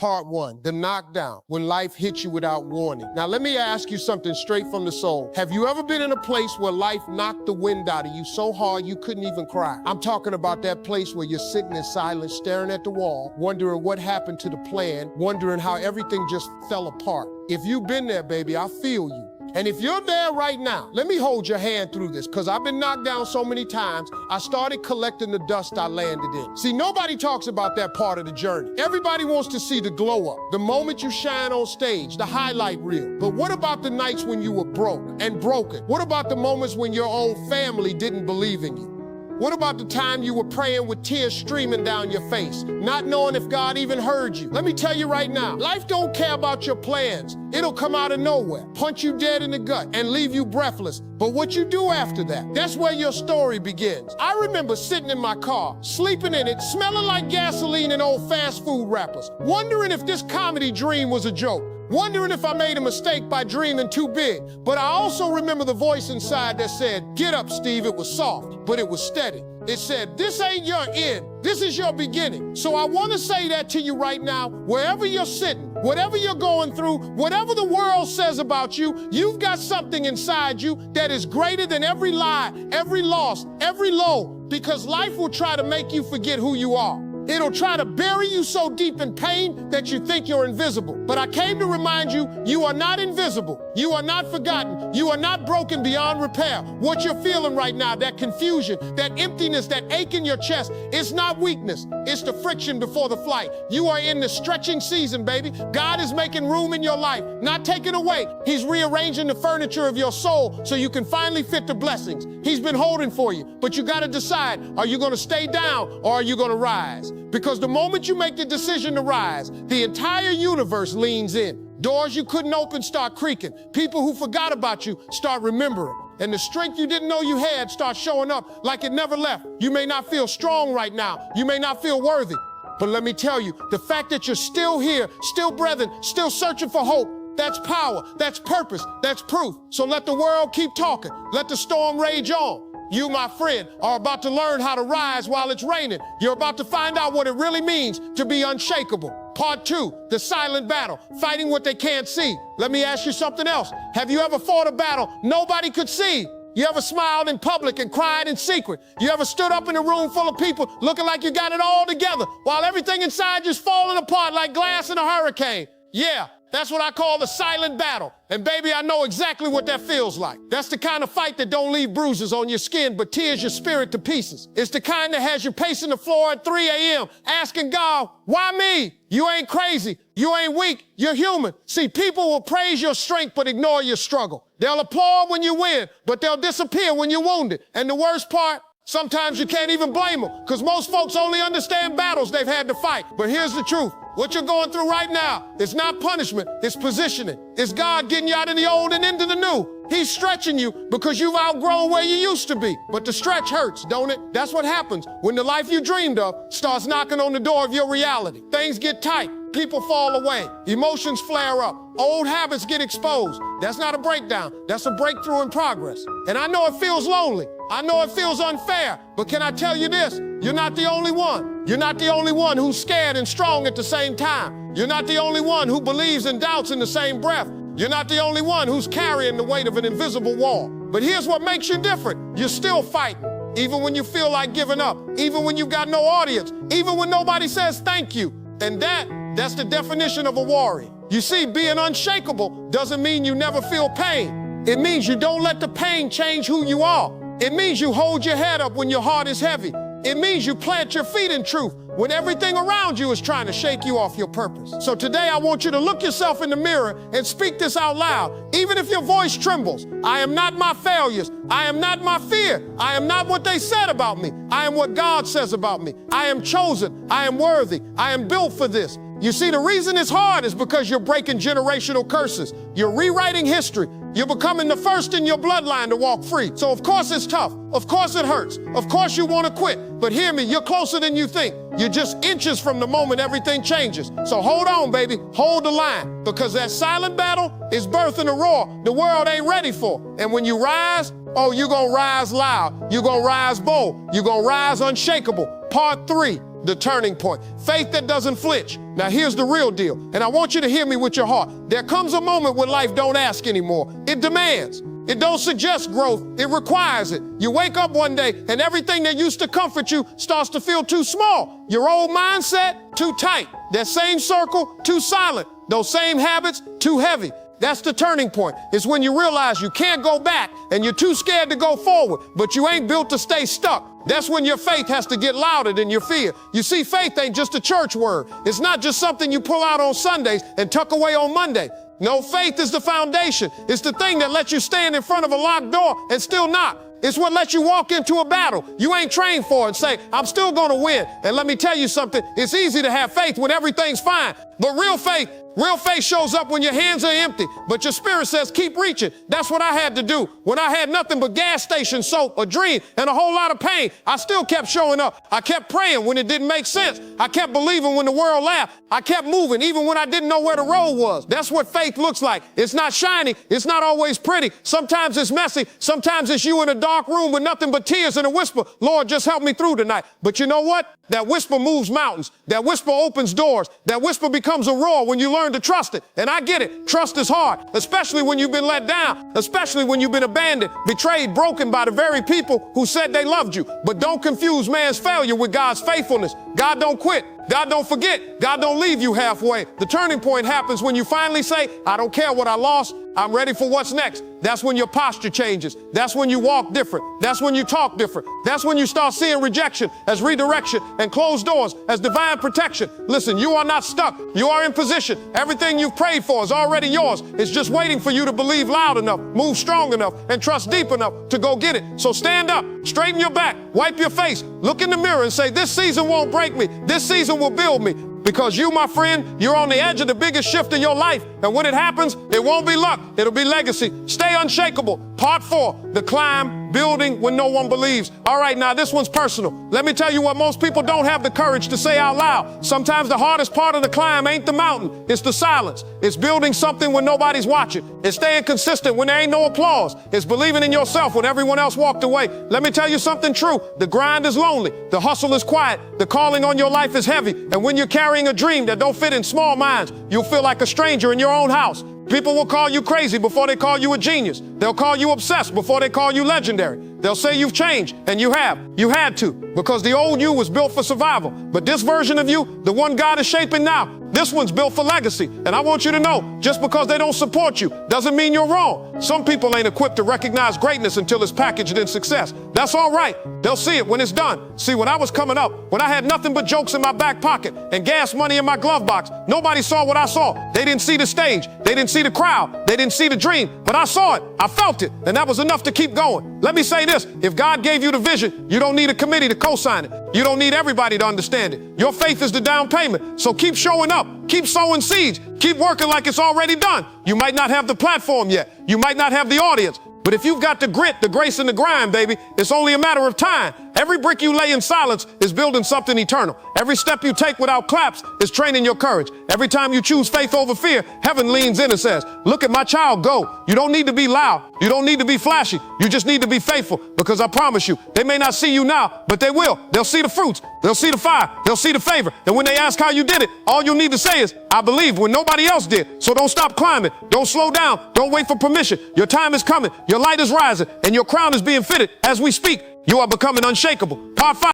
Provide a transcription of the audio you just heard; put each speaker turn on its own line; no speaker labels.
Part 1, the knockdown, when life hits you without warning. Now let me ask you something straight from the soul. Have you ever been in a place where life knocked the wind out of you so hard you couldn't even cry? I'm talking about that place where you're sitting in silence, staring at the wall, wondering what happened to the plan, wondering how everything just fell apart. If you've been there, baby, I feel you. And if you're there right now, let me hold your hand through this, because I've been knocked down so many times, I started collecting the dust I landed in. See, nobody talks about that part of the journey. Everybody wants to see the glow up, the moment you shine on stage, the highlight reel. But what about the nights when you were broke and broken? What about the moments when your own family didn't believe in you? What about the time you were praying with tears streaming down your face, not knowing if God even heard you? Let me tell you right now, life don't care about your plans. It'll come out of nowhere, punch you dead in the gut, and leave you breathless. But what you do after that, that's where your story begins. I remember sitting in my car, sleeping in it, smelling like gasoline and old fast food wrappers, wondering if this comedy dream was a joke. Wondering if I made a mistake by dreaming too big. But I also remember the voice inside that said, "Get up, Steve." It was soft, but it was steady. It said, "This ain't your end, this is your beginning." So I want to say that to you right now, wherever you're sitting, whatever you're going through, whatever the world says about you, you've got something inside you that is greater than every lie, every loss, every low, because life will try to make you forget who you are. It'll try to bury you so deep in pain that you think you're invisible. But I came to remind you, you are not invisible. You are not forgotten. You are not broken beyond repair. What you're feeling right now, that confusion, that emptiness, that ache in your chest, it's not weakness. It's the friction before the flight. You are in the stretching season, baby. God is making room in your life, not taking away. He's rearranging the furniture of your soul so you can finally fit the blessings. He's been holding for you, but you got to decide, are you going to stay down or are you going to rise? Because the moment you make the decision to rise, the entire universe leans in. Doors you couldn't open start creaking. People who forgot about you start remembering. And the strength you didn't know you had starts showing up like it never left. You may not feel strong right now. You may not feel worthy. But let me tell you, the fact that you're still here, still breathing, still searching for hope, that's power, that's purpose, that's proof. So let the world keep talking. Let the storm rage on. You, my friend, are about to learn how to rise while it's raining. You're about to find out what it really means to be unshakable. Part 2, the silent battle, fighting what they can't see. Let me ask you something else. Have you ever fought a battle nobody could see? You ever smiled in public and cried in secret? You ever stood up in a room full of people looking like you got it all together while everything inside you's falling apart like glass in a hurricane? Yeah. That's what I call the silent battle. And baby, I know exactly what that feels like. That's the kind of fight that don't leave bruises on your skin, but tears your spirit to pieces. It's the kind that has you pacing the floor at 3 a.m., asking God, why me? You ain't crazy. You ain't weak. You're human. See, people will praise your strength, but ignore your struggle. They'll applaud when you win, but they'll disappear when you're wounded. And the worst part, sometimes you can't even blame them, because most folks only understand battles they've had to fight. But here's the truth. What you're going through right now, it's not punishment, it's positioning. It's God getting you out of the old and into the new. He's stretching you because you've outgrown where you used to be. But the stretch hurts, don't it? That's what happens when the life you dreamed of starts knocking on the door of your reality. Things get tight, people fall away, emotions flare up, old habits get exposed. That's not a breakdown, that's a breakthrough in progress. And I know it feels lonely. I know it feels unfair, but can I tell you this? You're not the only one. You're not the only one who's scared and strong at the same time. You're not the only one who believes and doubts in the same breath. You're not the only one who's carrying the weight of an invisible wall. But here's what makes you different. You're still fighting, even when you feel like giving up, even when you've got no audience, even when nobody says thank you. And that's the definition of a warrior. You see, being unshakable doesn't mean you never feel pain. It means you don't let the pain change who you are. It means you hold your head up when your heart is heavy. It means you plant your feet in truth when everything around you is trying to shake you off your purpose. So today I want you to look yourself in the mirror and speak this out loud, even if your voice trembles. I am not my failures. I am not my fear. I am not what they said about me. I am what God says about me. I am chosen. I am worthy. I am built for this. You see, the reason it's hard is because you're breaking generational curses. You're rewriting history. You're becoming the first in your bloodline to walk free. So of course it's tough. Of course it hurts. Of course you want to quit. But hear me, you're closer than you think. You're just inches from the moment everything changes. So hold on, baby. Hold the line. Because that silent battle is birthing a roar the world ain't ready for. And when you rise, oh, you're going to rise loud. You're going to rise bold. You're going to rise unshakable. Part 3, The turning point. Faith that doesn't flinch. Now here's the real deal, and I want you to hear me with your heart. There comes a moment when life don't ask anymore. It demands. It don't suggest growth, it requires it. You wake up one day and everything that used to comfort you starts to feel too small. Your old mindset, too tight. That same circle, too silent. Those same habits, too heavy. That's the turning point. It's when you realize you can't go back and you're too scared to go forward, but you ain't built to stay stuck. That's when your faith has to get louder than your fear. You see, faith ain't just a church word. It's not just something you pull out on Sundays and tuck away on Monday. No, faith is the foundation. It's the thing that lets you stand in front of a locked door and still knock. It's what lets you walk into a battle you ain't trained for and say, I'm still gonna win. And let me tell you something, it's easy to have faith when everything's fine. But real faith shows up when your hands are empty, but your spirit says, keep reaching. That's what I had to do. When I had nothing but gas station soap, a dream, and a whole lot of pain, I still kept showing up. I kept praying when it didn't make sense. I kept believing when the world laughed. I kept moving even when I didn't know where the road was. That's what faith looks like. It's not shiny. It's not always pretty. Sometimes it's messy. Sometimes it's you in a dark room with nothing but tears and a whisper, Lord, just help me through tonight. But you know what? That whisper moves mountains. That whisper opens doors. That whisper becomes a roar when you learn to trust it. And I get it. Trust is hard, especially when you've been let down, especially when you've been abandoned, betrayed, broken by the very people who said they loved you. But don't confuse man's failure with God's faithfulness. God don't quit. God don't forget. God don't leave you halfway. The turning point happens when you finally say, I don't care what I lost. I'm ready for what's next. That's when your posture changes. That's when you walk different. That's when you talk different. That's when you start seeing rejection as redirection and closed doors as divine protection. Listen, you are not stuck. You are in position. Everything you've prayed for is already yours. It's just waiting for you to believe loud enough, move strong enough, and trust deep enough to go get it. So stand up, straighten your back, wipe your face, look in the mirror and say, this season won't break me. This season will build me. Because you, my friend, you're on the edge of the biggest shift in your life. And when it happens, it won't be luck. It'll be legacy. Stay unshakable. Part 4, the climb, building when no one believes. All right, now this one's personal. Let me tell you what most people don't have the courage to say out loud. Sometimes the hardest part of the climb ain't the mountain. It's the silence. It's building something when nobody's watching. It's staying consistent when there ain't no applause. It's believing in yourself when everyone else walked away. Let me tell you something true. The grind is lonely. The hustle is quiet. The calling on your life is heavy. And when you're carrying a dream that don't fit in small minds, you'll feel like a stranger in your own house. People will call you crazy before they call you a genius. They'll call you obsessed before they call you legendary. They'll say you've changed, and you have. You had to, because the old you was built for survival. But this version of you, the one God is shaping now, this one's built for legacy. And I want you to know, just because they don't support you doesn't mean you're wrong. Some people ain't equipped to recognize greatness until it's packaged in success. That's all right. They'll see it when it's done. See, when I was coming up, when I had nothing but jokes in my back pocket and gas money in my glove box, nobody saw what I saw. They didn't see the stage. They didn't see the crowd. They didn't see the dream. But I saw it. I felt it. And that was enough to keep going. Let me say this. If God gave you the vision, you don't need a committee to co-sign it. You don't need everybody to understand it. Your faith is the down payment. So keep showing up. Keep sowing seeds. Keep working like it's already done. You might not have the platform yet. You might not have the audience. But if you've got the grit, the grace, and the grind, baby, it's only a matter of time. Every brick you lay in silence is building something eternal. Every step you take without claps is training your courage. Every time you choose faith over fear, heaven leans in and says, look at my child go. You don't need to be loud. You don't need to be flashy. You just need to be faithful, because I promise you, they may not see you now, but they will. They'll see the fruits. They'll see the fire. They'll see the favor. And when they ask how you did it, all you need to say is, I believe when nobody else did. So don't stop climbing. Don't slow down. Don't wait for permission. Your time is coming. Your light is rising, and your crown is being fitted as we speak. You are becoming unshakable. Part 5.